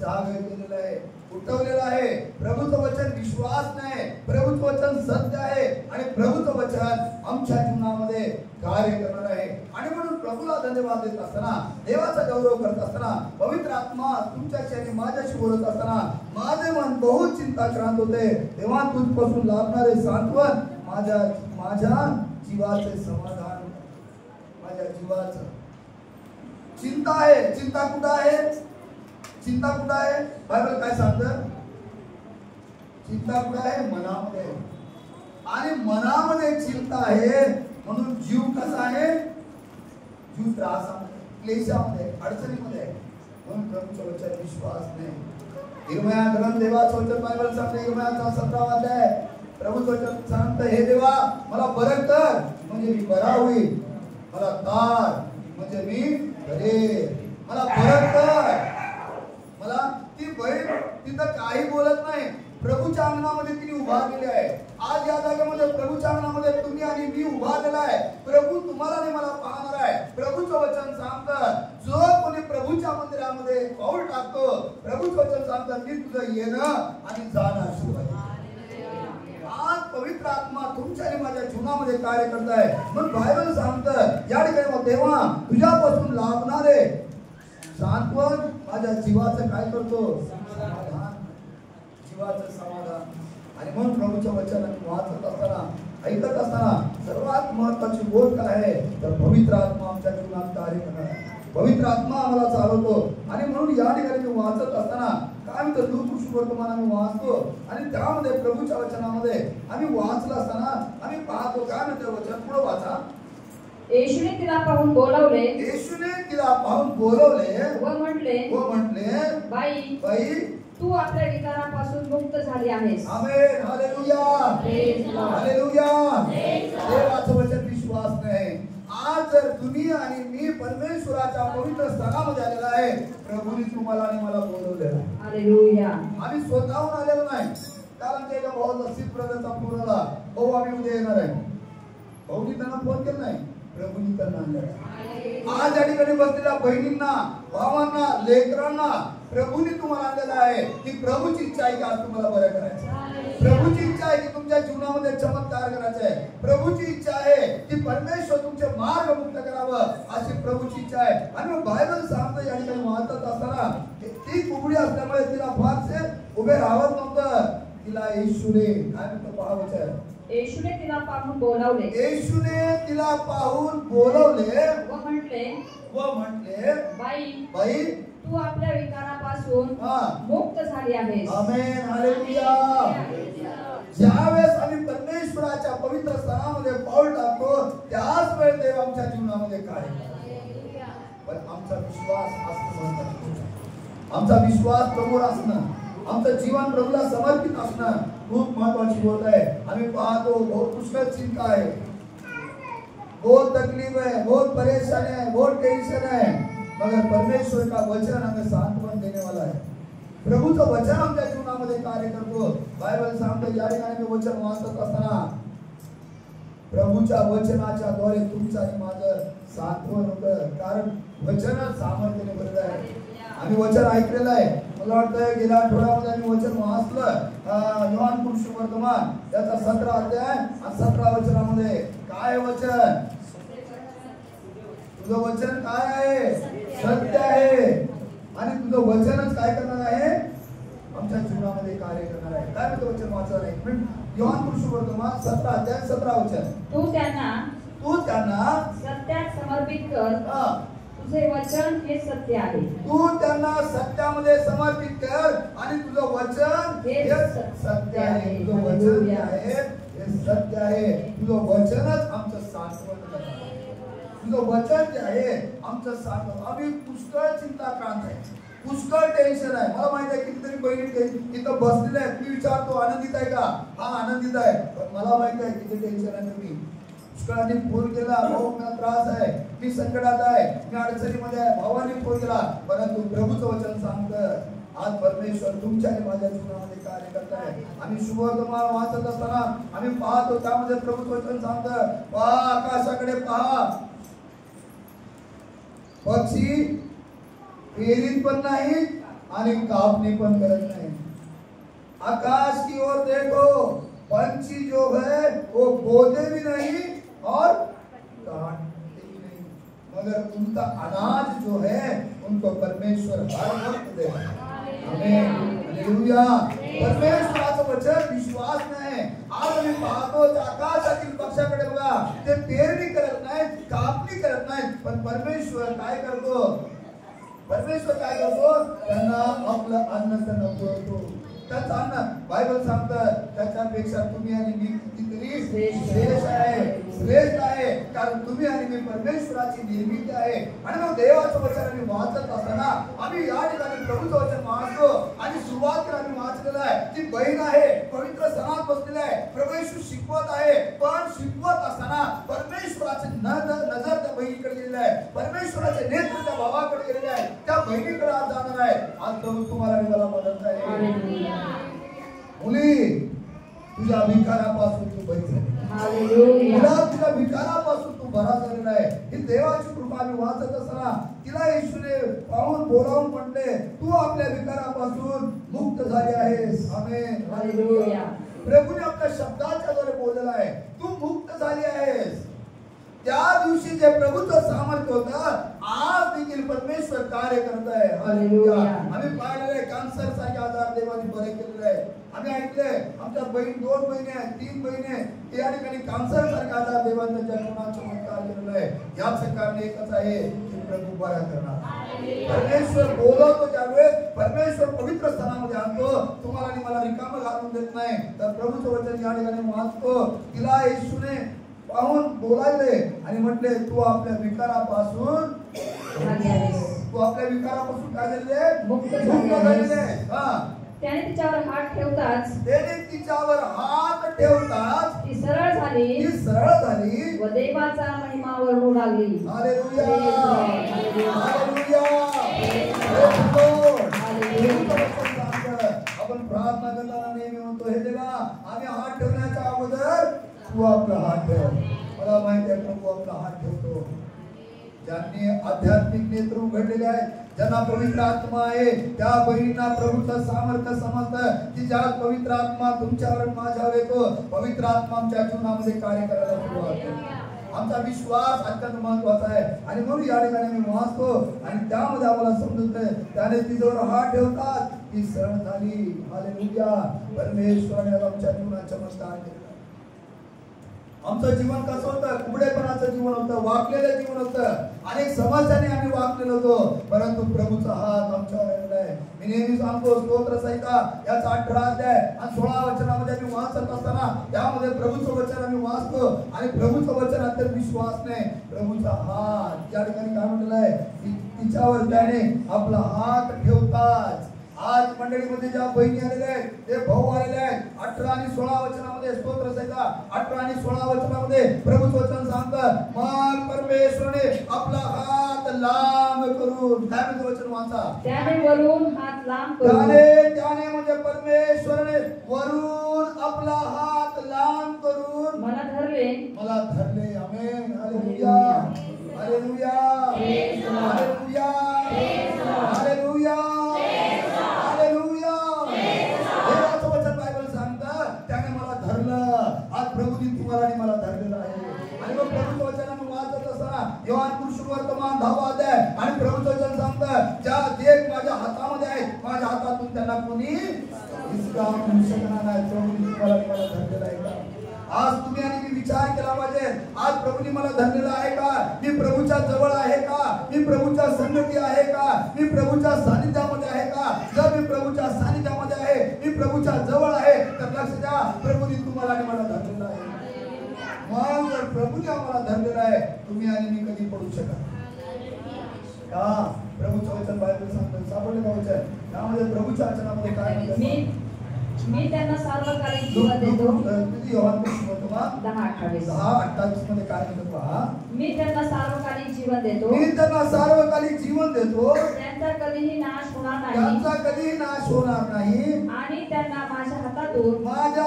जाग केलेलं आहे, उठवलेलं आहे. प्रभूचं वचन विश्वास नाही, प्रभूचं वचन सत्य आहे आणि प्रभूचं वचन आमच्या जीवनामध्ये कार्य करणार आहे. आणि म्हणून प्रभूला धन्यवाद देत असताना, देवाचा गौरव करत असताना, पवित्र आत्मा तुमच्याशी आणि माझ्याशी बोलत असताना माझे मन बहुत चिंताक्रांत होते. तेव्हा तुझपासून लाभणारे सांत्वन माझ्या जीवाचे समाधान. माझ्या जीवाचं चिंता आहे. चिंता कुठं आहे? चिंता कुठं आहे? बायबल काय सांगतं? चिंता कुठं आहे? मनामध्ये. आणि मनामध्ये चिंता आहे म्हणून जीव कसा आहे? जीव त्रासामध्ये, क्लेशामध्ये, अडचणीमध्ये. म्हणून प्रभूचं वचन विश्वास नाही. इर्मया ग्रंथ देवाचं वचन बायबल सांगते, इर्मयाचा 17 अध्याय, प्रभूचं वचन सांगतं, हे देवा मला बरं कर म्हणजे मी बरा होईल, मला तार म्हणजे मी बरे, मला बरं कर. मला ती बहीण तिथं काही बोलत नाही, प्रभूच्या अंगणामध्ये तिने उभारलेली आहे. आज या जागेमध्ये प्रभूच्या अंगणामध्ये तुम्ही आणि मी उभारलेला आहे. प्रभू तुम्हाला आणि मला पाहणार आहे. प्रभूचं वचन सांगतं, जो कोणी प्रभूच्या मंदिरामध्ये पाऊल टाकतो, प्रभूचं वचन सांगतं, मी तुझं येणं आणि जाणं आशीर्वाद. आज पवित्र आत्मा तुमच्या आणि माझ्या जीवनामध्ये कार्य करत आहे. म्हणून बायबल सांगतं या ठिकाणी, तेव्हा तुझ्यापासून लाभणारे सांत्वन माझ्या जीवाचं काय करतो, देवाचं समाधान. आणि म्हणून प्रभूच्या वचनाने वाचत असताना ऐकत असताना सर्वात महत्वाची गोष्ट काय आहे तर पवित्र आत्मा आमच्या जीवनात कार्य करणार आहे. पवित्र आत्मा आम्हाला चालवतो. आणि म्हणून या ठिकाणी मी वाचत असताना काय म्हणतो दूत वर्तमान आम्ही वाचतो आणि त्यामध्ये प्रभूच्या वचनामध्ये आम्ही वाचलं असताना आम्ही पाहतो काय म्हणते वचन पुढे वाचा. येशूने तिला पाहून बोलावले. येशूने तिला पाहून बोलवले व म्हटले बाई तू आपल्या विकारापासून मुक्त झाली आहेस. आमेन. हालेलुया. हालेलुया. देवाचं वचन विश्वास नाही. आज जर तुम्ही आणि मी परमेश्वराच्या पवित्र स्थानामध्ये आलेला आहे. प्रभूने तुम्हाला आणि मला बोलवलेलं आहे. हालेलुया. आम्ही स्वतःहून आलेलो नाही. कारण त्याच्या भावाचा सिद्ध ब्रदरचा फोन आला, भाऊ आम्ही उद्या येणार आहे. भाऊनी त्यांना फोन केला नाही, प्रभूंनी त्यांना आणलं. आज या ठिकाणी बसलेल्या बहिणींना, भावांना, लेकरांना प्रभूंनी तुम्हाला आणलेलं आहे की प्रभूची इच्छा आहे की आज तुम्हाला बरं करायचं. प्रभूची इच्छा आहे की तुमच्या जीवनामध्ये चमत्कार करायचा आहे. प्रभूची इच्छा आहे की परमेश्वर तुमचे मार्ग मुक्त करावं अशी प्रभूची इच्छा आहे. आणि मग बायबल सांगतो या ठिकाणी वाचत असताना ती कुबडी असल्यामुळे तिला फारसे उभे राहत नव्हतं. तिला येशूने काय म्हणतो पाहावं. येशूने तिला पाहून बोलावले. येशूने तिला पाहून बोलवले व म्हटले बाई तू आपल्या विकारापासून मुक्त झाली आहेस. आमेन. हालेलुया. ज्यावेळेस आम्ही परमेश्वराच्या पवित्र स्थानामध्ये पाऊल टाकतो त्याच वेळेस देव आमच्या जीवनामध्ये कार्य करतो. पण आमचा विश्वास असणं महत्त्वाचं आहे. आमचा विश्वास प्रभूवर असणं, आमचं जीवन प्रभूला समर्पित असणं खूप महत्वाची गोष्ट आहे. आम्ही पाहतो बहुत पुष्कळ चिंता आहे, बहुत तकलीफ है, बहुत परेशानी है, बहुत टेंशन है, मगर परमेश्वर का वचन हमें सांत्वन देने वाला है. प्रभूचं वचन आमच्या जीवनामध्ये कार्य करतो. बायबल सांगतो या ठिकाणी मी वचन वाचत असताना प्रभूच्या वचनाच्या द्वारे तुमचं आणि माझं सांत्वन होतं. कारण वचनच सामर्थ्याने भरलं आहे. आम्ही वचन ऐकलेलं आहे. मला वाटतं गेल्या आठवड्यामध्ये आम्ही वचन वाचलं योहान सुवर्तमान त्याचा 17 अध्याय आणि 17 वचनामध्ये काय वचन. तुझं वचन काय आहे सत्य आहे आणि तुझं वचनच काय करणार आहे आमच्या जीवनामध्ये कार्य करणार आहे. काय म्हणतो वचन वाचलं एक मिनिट. योहान सुवर्तमान 17 अध्याय 17 वचन. तू त्यांना सत्यात समर्पित कर. तुझे वचन हे सत्य आहे. तू त्यांना सत्यामध्ये समर्पित कर आणि तुझं वचन हे सत्य आहे. तुझं वचन जे आहे हे सत्य आहे. तुझं वचनच आमचं सांत्वन करणार. तुझं वचन जे आहे आमचं सांत्वन. आम्ही पुष्कळ चिंताक्रांत आहे, पुष्कळ टेन्शन आहे. मला माहिती आहे कितीतरी बहिणी इथं बसलेल्या आहेत. मी विचारतो आनंदित आहे का. हा आनंदित आहे. पण मला माहिती आहे किती टेन्शन आहे. तुम्ही पुष्कळांनी फोन केला, भाऊ मला त्रास आहे, मी संकटात आहे, मी अडचणीमध्ये आहे. भावाने फोन केला, परंतु प्रभूचं वचन सांगतं आज परमेश्वर तुमच्या आणि माझ्या जीवनामध्ये कार्य करत आहे. आम्ही शुभवर्तमान वाचत असताना आम्ही पाहतो त्यामध्ये प्रभूचं वचन सांगतं पहा आकाशाकडे पहा, पक्षी पेरीत पण नाही आणि कापणी पण करत नाही. आकाश की ओर देखो, पंछी जो है वो बोते भी नहीं और काटते भी नहीं, मगर उनका अनाज जो है उनको परमेश्वर हर वक्त देता है. आमेन. हालेलुया. परमेश्वराचं वचन विश्वास नाही. आज आम्ही पाहतो आकाशातील पक्षाकडे बघा, ते पेरणी करत नाहीत, कापणी करत नाहीत, पण परमेश्वर काय करतो. परमेश्वर काय करतो त्यांना आपलं अन्न त्यांना पुरवतो. त्याचं अन्न बायबल सांगतं त्याच्यापेक्षा तुम्ही आणि मी कितीतरी श्रेष्ठ आहे. कारण तुम्ही आणि मी परमेश्वराची निर्मिती आहे. आणि मग देवाचं वचन आम्ही वाचत असताना आम्ही या ठिकाणी प्रभूचं वचन वाचतो आणि सुरुवातीला आम्ही वाचलेलं आहे. ती बहीण आहे, पवित्र सणात बसलेली आहे, प्रभू येशू शिकवत आहे. पण शिकवत असताना परमेश्वराचे नजर त्या बहिणीकडे गेलेली आहे, परमेश्वराचे नेत्र त्या भावाकडे गेलेले आहे, त्या बहिणीकडे आज जाणार आहे. आज प्रभू तुम्हाला मला मदत आहे. मुली तुझ्या भिकारापासून तू बरी झाली. हालेलुया. तुझ्या भिकारापासून तू बरा झालेला आहे. ही देवाची कृपा आम्ही वाचत असताना तिला येशूने पाहून बोलावून म्हटले तू आपल्या भिकारापासून मुक्त झाली आहेस. आमेन. हालेलुया. प्रभूने आपल्या शब्दाच्या द्वारे बोललेला आहे तू मुक्त झाली आहेस. त्या दिवशी जे प्रभूचं सामर्थ्य होतं आज देखील परमेश्वर कार्य करत आहे. हालेलुया. आम्ही पाहिलेलं आहे कॅन्सर सारखे आजार देवाने बरे केलेले आहे. आम्ही ऐकले आमच्या बहीण 2 बहिणी आहेत 3 बहिणी आहेत ते या ठिकाणी कॅन्सर सारखा आजार देवाने त्यांच्या जीवनात चमत्कार केलेला आहे. याच कारण एकच आहे की प्रभू बरा करणार. परमेश्वर बोलवतो त्यावेळेस परमेश्वर पवित्र स्थानामध्ये आणतो. तुम्हाला आणि मला रिकामं घालून देत नाही. तर प्रभूचं वचन या ठिकाणी वाचतो. तिला येशूने पाहून बोलायले आणि म्हटले तू आपल्या विकारापासून काय झालेले मुक्त झालेले. त्याने तिच्यावर हात ठेवताच ती सरळ झाली व देवाचा महिमा वर्णू लागली. हालेलुया आपण प्रार्थना करताना नेहमी म्हणतो हे देवा आम्ही हात ठेवण्याच्या अगोदर तू आपला हात ठेव. मला माहिती आहे प्रभू आपला हात ठेवतो. ज्यांनी आध्यात्मिक नेत्र उघडलेले आहेत ज्यांना पवित्र आत्मा आहे त्या बहिणींना प्रभूचं सामर्थ्य समजतं की ज्या पवित्र आत्मा तुमच्यावर माझ्यावर येतो पवित्र आत्मा आमच्या जीवनामध्ये कार्य करायला सुरुवात करतो. आमचा विश्वास अत्यंत महत्वाचा आहे आणि म्हणून या ठिकाणी मी वाचतो आणि त्यामध्ये आम्हाला समजतं त्याने तिच्यावर हात ठेवतात ती सरळ झाली. हालेलुया. परमेश्वराने आमच्या जीवनात चमत्कार केला. आमचं जीवन कसं होतं कुबडेपणाचं जीवन होतं वाकलेलं जीवन होतं अनेक समस्यांनी आम्ही वाकलेलो होतो परंतु प्रभूचा हात आमच्यावर आलेला आहे. मी नेहमी सांगतो स्तोत्र संहिता याचा 18 अध्याय आणि 16 वचनामध्ये आम्ही वाचत असताना त्यामध्ये प्रभूचं वचन आम्ही वाचतो आणि प्रभूचं वचन अत्यंत विश्वासने प्रभूचा हात या ठिकाणी काय म्हटलेलं आहे तिच्यावर त्याने आपला हात ठेवताच. आज मंडळीमध्ये ज्या बहिणी आलेल्या आहेत ते भाऊ आलेले आहेत 18 आणि 16 वचनामध्ये स्तोत्र संहिता 18 आणि 16 वचनामध्ये प्रभूचं वचन सांगतं मग परमेश्वराने आपला हात लांब करून काय म्हणजे वचन वाचा त्याने वरून हात लांब करून त्याने म्हणजे परमेश्वराने वरून आपला हात लांब करून मला धरले. आमेन. हालेलुया हालेलुया हालेलुया हालेलुया हालेलुया. देवाचं वचन बायबल सांगतं त्याने मला धरलं. आज प्रभूने तुम्हाला आणि मला धरलेलं आहे आणि मग प्रभूचं वचन आम्ही वाचत असताना योहान सुवर्तमान 10 अध्याय आणि प्रभूचं वचन सांगतं ज्या देख माझ्या हातामध्ये आहेत माझ्या हातातून त्यांना कोणी हिसकावू शकणार नाही. प्रभूने तुम्हाला आणि मला धरलेलं आहे का? आज तुम्ही आणि मी विचार केला पाहिजे आज प्रभूने मला धरलेला आहे का? मी प्रभूच्या जवळ आहे का? मी प्रभूच्या संगती आहे का? मी प्रभूच्या सानिध्यामध्ये आहे का? जर मी प्रभूच्या सानिध्यामध्ये आहे मी प्रभूच्या जवळ आहे तर लक्ष द्या प्रभूने तुम्हाला आणि मला धरलेला आहे. मग जर प्रभूने आम्हाला धरलेला आहे तुम्ही आणि मी कधी पडू शकत का? प्रभूचं वचन बायबल सांगतं सापडलं का वचन त्यामध्ये प्रभूच्या वचनामध्ये काय म्हणतात मी त्यांना सार्वकालिक जीवन देतो. किती योहान सुवर्तमान 10:28 मध्ये काय म्हणतो पहा मी त्यांना सार्वकालिक जीवन देतो. मी त्यांना सार्वकालिक जीवन देतो. त्यांचा कधीही नाश होणार नाही. त्यांचा कधीही नाश होणार नाही आणि त्यांना माझ्या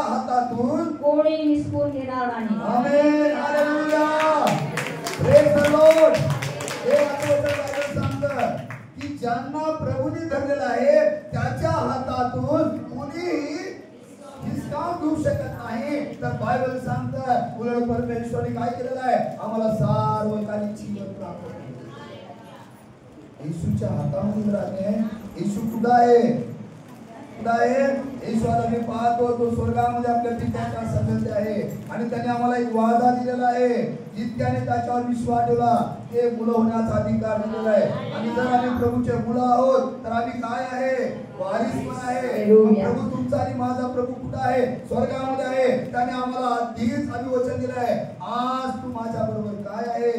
हातातून कोणी हिसकून घेणार नाही. आमेन. हालेलुया. Praise the Lord. देवाचं वचन बायबल सांगतं की ज्यांना प्रभूने धरलेलं आहे त्याच्या हातातून कोणीही हिसकावून घेऊ शकत नाही. तर बायबल सांगतं उलट परमेश्वराने काय केलेलं आहे आम्हाला सार्वकालिक जीवन प्राप्त केलं. येशूच्या हातामध्ये राहणे. येशू कुठं आहे? येशूला मी पाहतो तो स्वर्गामध्ये आपल्या पित्याच्या सन्निधी आहे आणि त्याने आम्हाला एक वादा दिलेला आहे जितक्याने त्याच्यावर विश्वास ठेवला ते मुलं होण्याचा अधिकार दिलेला आहे. आणि जर आम्ही प्रभूचे मुलं आहोत तर आम्ही काय आहे? वारिस पण आहे. प्रभू तुमचा आणि माझा प्रभू कुठं आहे? स्वर्गामध्ये आहे. त्याने आम्हाला आधीच अभिवचन दिलं आहे आज तू माझ्या बरोबर काय आहे?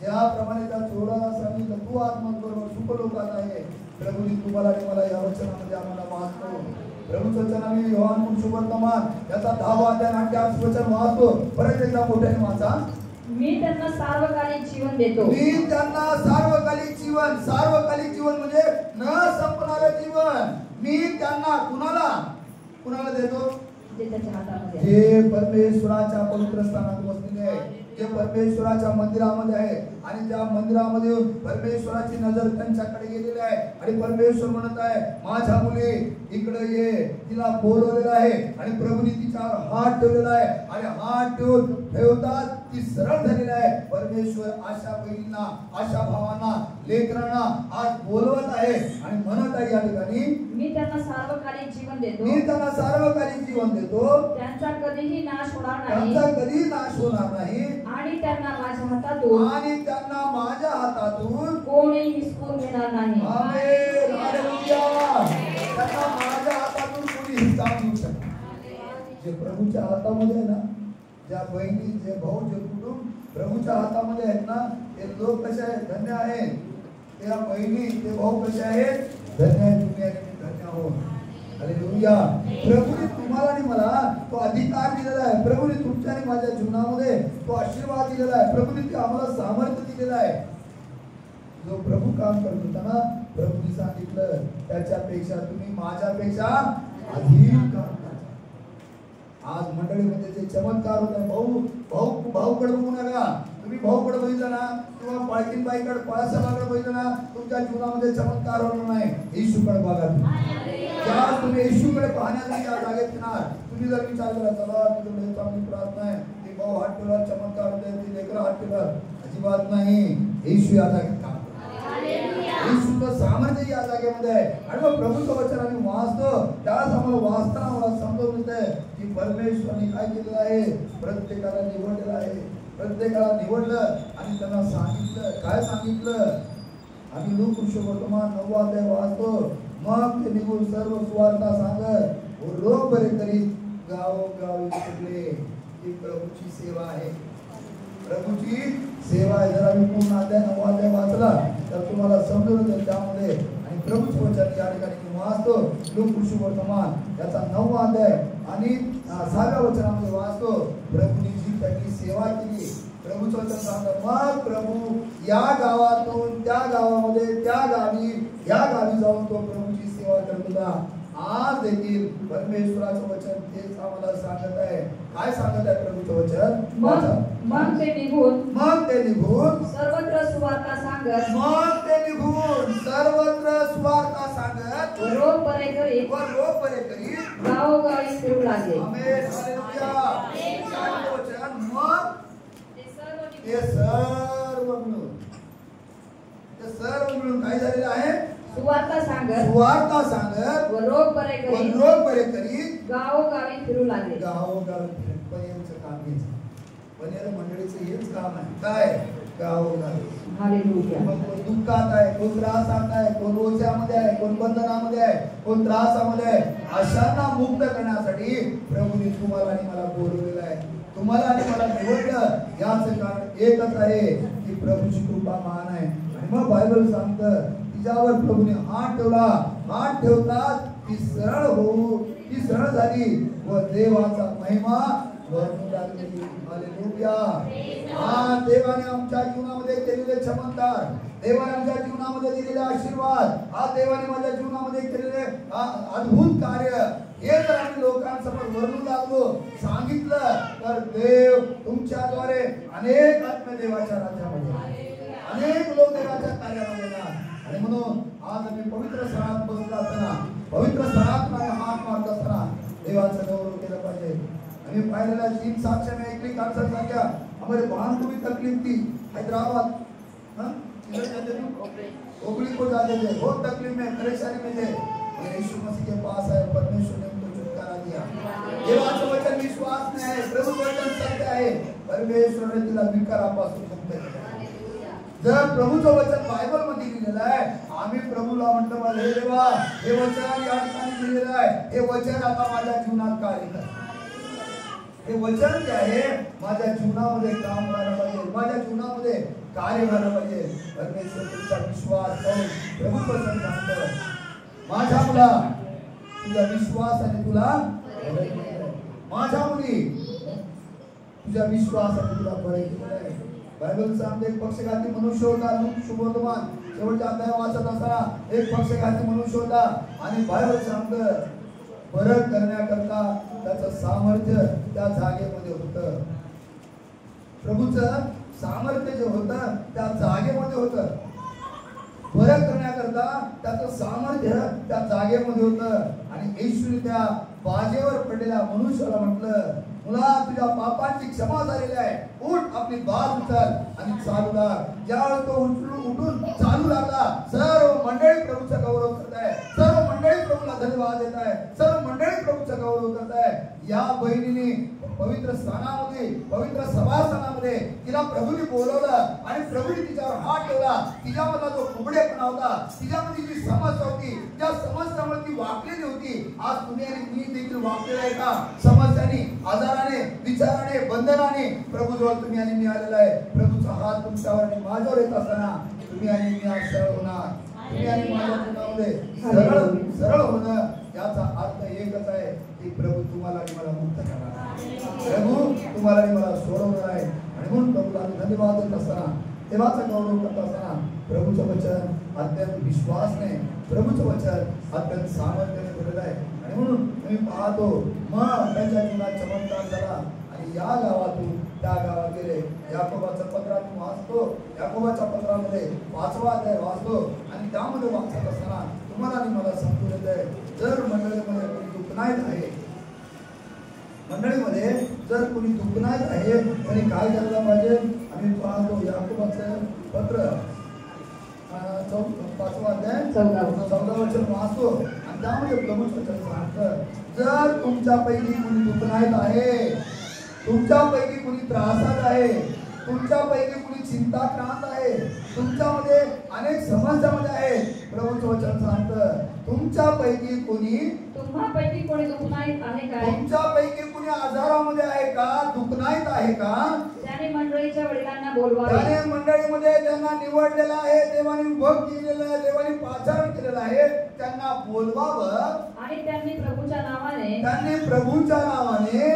ज्याप्रमाणे त्या चोराला सांगितलं तू आत्माबरोबर सुखलोकात आहे. प्रभूने तुम्हाला आणि मला या वचनामध्ये आम्हाला वाचतो. प्रभूचं वचन आम्ही योहान सुवर्तमान याचा 10 अध्याय 28 वचन वाचतो. परत एकदा मोठ्याने वाचा. मी त्यांना सार्वकालिक जीवन देतो. मी त्यांना सार्वकालिक जीवन म्हणजे न संपणारं जीवन मी त्यांना कुणाला देतो? जे त्याच्या हातामध्ये जे परमेश्वराच्या पवित्र स्थानात बसलेले आहे जे परमेश्वराच्या मंदिरामध्ये आहे आणि त्या मंदिरामध्ये परमेश्वराची नजर त्यांच्याकडे गेलेली आहे आणि परमेश्वर म्हणत आहे माझ्या मुली इकडे ये, तिला बोलवलेलं आहे आणि प्रभूने तिच्यावर हात ठेवलेला आहे आणि हात ठेवतात ती सरळ झालेली आहे. परमेश्वर अशा बहिणींना, अशा भावांना, लेकरांना आज बोलवत आहे आणि म्हणत आहे या ठिकाणी मी त्यांना सार्वकालिक जीवन देतो, मी त्यांना सार्वकालिक जीवन देतो, त्यांचा कधीही नाश होणार नाही, त्यांचा कधी नाश होणार नाही आणि त्यांना माझ्या हातातून कोणी हिसकून घेणार नाही. आमेन, हालेलुया. त्यांना माझ्या हातातून कोणी हिसकावून घेऊ शकत नाही. जे प्रभूच्या हातामध्ये आहे ना, ज्या बहिणी, जे भाऊ, जे कुटुंब प्रभूच्या हातामध्ये आहेत ना, ते लोक कसे आहेत? धन्य आहेत. त्या बहिणी, ते भाऊ कसे आहेत? धन्य आहेत. तुम्ही आणि मी धन्य आहोत. हालेलुया. प्रभूने तुम्हाला आणि मला तो अधिकार दिलेला आहे. प्रभूने तुमच्या आणि माझ्या जीवनामध्ये तो आशीर्वाद दिलेला आहे. प्रभूने ते आम्हाला सामर्थ्य दिलेलं आहे. जो प्रभू काम करत होता ना, प्रभूने सांगितलं त्याच्यापेक्षा तुम्ही माझ्यापेक्षा अधिक काम करा. आज मंडळीमध्ये जे चमत्कार होत आहे, भाऊकडे बघू नका. तुम्ही भाऊकडे बघितलं ना किंवा पाळकीन बाईकडे, पळासाहेबाकडे बघितलं ना, तुमच्या जीवनामध्ये चमत्कार होणार नाही. येशूकडे बघा. ज्या तुम्ही येशूकडे पाहण्यासाठी या जागेत येणार, तुम्ही जर विचार केला चला तुझं चांगली प्रार्थना आहे, ते भाऊ हात ठेवला चमत्कार होते, ते लेकरं हात ठेवला, अजिबात नाही. येशू या जागेत काम येशूचं सामर्थ्य या जागेमध्ये आहे. आणि मग प्रभूचं वचन आम्ही वाचतो, त्यावेळेस आम्हाला वाचताना मला समजून येते की परमेश्वराने काय केलेलं आहे. प्रत्येकाला निवडलेलं आहे, प्रत्येकाला निवडलं आणि त्यांना सांगितलं. काय सांगितलं? आम्ही लूक वर्तमान 9 अध्याय वाचतो. मग ते निघून सर्व सुवार्ता सांगत व रोग बरे करीत गावोगावी फिरले. ही प्रभूची सेवा आहे. प्रभूची सेवा आहे. जर आम्ही पूर्ण अध्याय 9 अध्याय वाचला तर तुम्हाला समजून येईल त्यामध्ये. आणि प्रभूचे वचन या ठिकाणी वाचतो लूक वर्तमान याचा 9 अध्याय आणि 6व्या वचनामध्ये वाचतो. प्रभूने जी त्यांनी सेवा केली, प्रभूचं वचन सांगतं मग प्रभू या गावातून त्या गावामध्ये, त्या गावी, या गावी जाऊन तो प्रभूची सेवा करत होता. आज देखील परमेश्वराचं वचन तेच आम्हाला सांगत आहे. काय सांगत आहे प्रभूचं वचन? मग ते निघून सर्वत्र सुवार्ता सांगत, मग ते निघून सर्वत्र सुवार्ता सांगत रोग बरे करीत गावोगावी फिरू लागले. आमेन, हालेलुया. वचन मग ते सर्व मिळून काय झालेलं आहे? सुवार्ता सांगत व रोग बरे करीत गावोगावी फिरू लागले. गावोगावी पनीरचं काम हेच, पनीर मंडळीचं हेच काम आहे. काय? गावोगावी. हालेलुया. मग कोण दुःखात आहे, कोण त्रासात आहे, कोण रोषामध्ये आहे, कोण बंधनामध्ये आहे, कोण त्रासामध्ये आहे, अशांना मुक्त करण्यासाठी प्रभूने तुम्हाला आणि मला बोलवलेलं आहे. तुम्हाला आणि मला निवडलं याचं कारण एकच आहे की प्रभूची कृपा महान आहे. आणि मग बायबल सांगतं तिच्यावर प्रभूने हात ठेवला. हात ठेवतात ती सरळ झाली व देवाचा महिमा वर्णू लागली. हालेलुया. हा देवाने आमच्या जीवनामध्ये केलेले चमत्कार, देवाने आमच्या जीवनामध्ये दिलेले आशीर्वाद, हा देवाने माझ्या जीवनामध्ये केलेले अद्भुत कार्य, हे जर आम्ही लोकांसमोर वर्णू लागलो, सांगितलं तर देव तुमच्याद्वारे अनेक आत्मे देवाच्या राज्यामध्ये, अनेक लोक देवाच्या कार्यामध्ये येणार. आणि म्हणून आज आम्ही पवित्र स्थळात बसलो असताना, पवित्र स्थळात हात मारत असताना देवाचं गौरव केलं पाहिजे. आणि पाहिलेला 3 साक्ष्य में एक आंसर सांगा. हमारे बहन को भी तकलीफ थी हैदराबाद, ओबली को जाते थे, बहुत तकलीफ में, परेशानी में थे, और यीशु मसीह के पास आए, परमेश्वर ने उनको छुटकारा दिया. देवाचं वचन विश्वास में आहे, प्रभू वचन सत्य आहे. परमेश्वर ने तिला विकारापासून मुक्त केलं. जर प्रभूचं वचन बायबल मध्ये लिहिलेलं आहे, आम्ही प्रभूला म्हटलं हे देवा, हे वचन या ठिकाणी लिहिलेलं आहे, हे वचन आता माझ्या जीवनात कार्य कर. हे वचन जे आहे माझ्या जीवनामध्ये काम करायला पाहिजे, माझ्या जीवनामध्ये कार्य करायला पाहिजे. परमेश्वर तुमचा विश्वास करून प्रभू वचन सांगतं माझ्या मुला तुझा विश्वासाने तुला, माझ्या मुली तुझ्या विश्वासाने तुला बरे केलेलं आहे. बायबल सांगते एक पक्षघाती मनुष्य होता. लूक शुभवर्तमान शेवटच्या अध्याय वाचत असताना एक पक्षघाती मनुष्य होता आणि बायबल सांगतं बरं करण्याकरता त्याचं सामर्थ्य त्या जागेमध्ये होतं. प्रभूचं सामर्थ्य जे होतं त्या जागेमध्ये होतं. फरक करण्याकरता त्याचं सामर्थ्य त्या जागेमध्ये होतं. आणि येशूने त्या बाजेवर पडलेल्या मनुष्याला म्हटलं, मुला तुझ्या पापांची क्षमा झालेली आहे, उठ आपली बाज उचल आणि चालू लाग. ज्यावेळेस तो उठून चालू लागला, सर्व मंडळी प्रभूचा गौरव करत आहे, सर्व मंडळी प्रभूला धन्यवाद देत आहे, सर्व मंडळी प्रभूचा गौरव करत आहे. या बहिणीने पवित्र स्थानामध्ये, पवित्र सभास्थानामध्ये तिला प्रभूने बोलवलं आणि प्रभूने तिच्यावर हात ठेवला. तिच्यामधला जो कुबडेपणा होता, तिच्यामध्ये जी समस्या होती, त्या समस्यामुळे ती वाकलेली होती. आज तुम्ही आणि मी देखील वाकलेला आहे का? समस्याने, आजाराने, विचाराने, बंधनाने प्रभूजवळ तुम्ही आणि मी आलेला आहे. प्रभूचा हात तुमच्यावर आणि माझ्यावर येत असताना तुम्ही आणि मी आज सरळ होणार. तुम्ही आणि माझ्या जीवनामध्ये सरळ होणं याचा अर्थ एकच आहे की प्रभू तुम्हाला आणि मला मुक्त करणार, प्रभू तुम्हाला आणि मला सोडवणार आहे. आणि म्हणून प्रभूला धन्यवाद देत असताना, देवाचा गौरव करत असताना प्रभूचं वचन अत्यंत विश्वासने, प्रभूचं वचन अत्यंत सामर्थ्याने भरलेलं आहे. आणि म्हणून तुम्ही पाहतो मग त्याच्या जीवनात चमत्कार झाला आणि या गावातून त्या गावात गेले. याकोबाच्या पत्रातून वाचतो, याकोबाच्या पत्रामध्ये 5वा अध्याय वाचतो आणि त्यामध्ये वाचत असताना तुम्हाला आणि मला समजून येते, जर मंडळीमध्ये कोणी दुखनायत आहे, मंडळीमध्ये जर कोणी दुखनायत आहे तरी काय करायला पाहिजे? आम्ही पाहतो याकोबाचं पत्र 5वा अध्याय 14 वचन वाचतो आणि त्यामध्ये प्रभूचं वचन सांगतं, जर तुमच्यापैकी कोणी दुखनायत आहे, तुमच्यापैकी कोणी त्रासात आहे, तुमच्यापैकी कोणी चिंताक्रांत आहे, तुमच्यामध्ये अनेक समस्यामध्ये आहे, प्रभूचं वचन सांगतं तुमच्यापैकी कोणी दुखनायत आहे का? तुमच्यापैकी कोणी आजारामध्ये आहे का? दुखनायत आहे का? त्याने मंडळीच्या वडिलांना बोलवावे. त्याने मंडळीमध्ये त्यांना निवडलेलं आहे, देवाने उभं केलेलं आहे, देवाने पाचारण केलेलं आहे, त्यांना बोलवावं आणि त्यांनी प्रभूच्या नावाने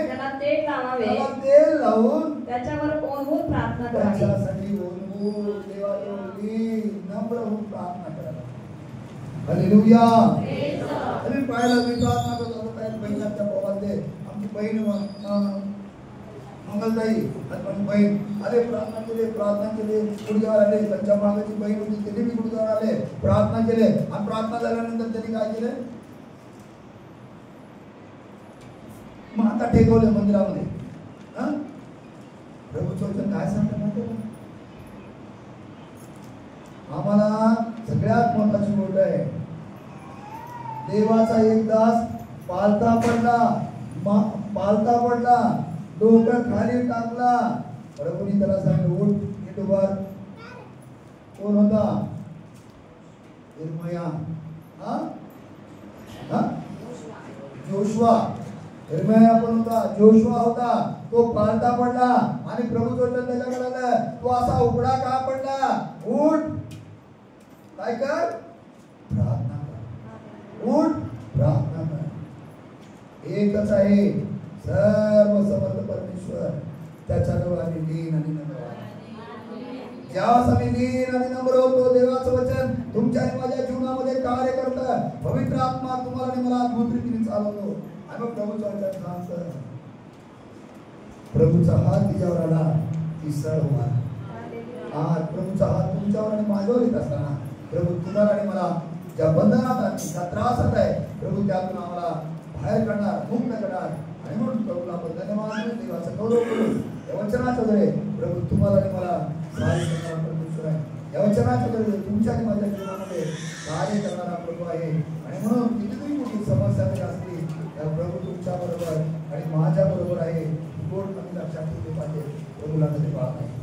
त्याला तेल लावावे, त्याला तेल लावून त्याच्यावर ओढून प्रार्थना करावी. त्याच्यासाठी ओढून देवाजवळी नम्र होऊन प्रार्थना करावी. हालेलुया. आणि पाहिलं मी प्रार्थना करत होतो त्या बहिणीच्या बोलामध्ये आमची बहीण मंगलताई आणि माझी बहीण आले, प्रार्थना केली गुडघ्यावर आले. त्यांच्या मागाची बहीण होती, त्यांनी मी गुडघ्यावर आले, प्रार्थना केले. आणि प्रार्थना झाल्यानंतर त्यांनी काय केलं? माता टेकवले मंदिरामध्ये. प्रभूचं वचन काय सांगतं माहिती आहे? आम्हाला सगळ्यात महत्वाची गोष्ट आहे, देवाचा एक दास पालता पडला, डोकं खाली टाकला. प्रभूने त्याला सांगितलं, उठ, नीट उभा. कोण होता? यिर्मया, जोशुआ. यिर्मया पण होता, जोशुआ होता. तो पालता पडला आणि प्रभूचं वचन त्याच्याकडे आलं, तो असा उघडा का पडला? उठ, काय कर? प्रार्थना कर. उठ, प्रार्थना कर. एकच आहे सर्व समर्थ परमेश्वर, त्याच्याजवळ आम्ही लीन आणि नम्र आहोत. ज्यावेळेस आम्ही लीन आणि नम्र होतो, देवाचं वचन तुमच्या आणि माझ्या जीवनामध्ये कार्य करतं. पवित्र आत्मा तुम्हाला आणि मला अद्भुत रीतीने चालवतो. आणि मग प्रभूचं वचन सांगतं, प्रभूचा हात तिच्यावर आला, ती सरळ उभा. आज प्रभूचा हात तुमच्यावर आणि माझ्यावर येत असताना प्रभू तुम्हाला आणि मला ज्या बंधनात आहे, ज्या त्रासात आहे, प्रभू त्यातून आम्हाला बाहेर काढणार, मुक्त करणार. आणि म्हणून प्रभूला आपण धन्यवाद, देवाचा गौरव करू. या वचनाच्या द्वारे प्रभू तुम्हाला आणि मला सहाय्य करणारा परमेश्वर आहे. या वचनाच्या द्वारे तुमच्या आणि माझ्या जीवनामध्ये कार्य करणारा प्रभू आहे. आणि म्हणून कितीतरी मोठी समस्या जरी असली तर प्रभू तुमच्या बरोबर आणि माझ्या बरोबर आहे. गोड आम्ही लक्षात ठेवले पाहिजे. प्रभूला धन्यवाद आहे.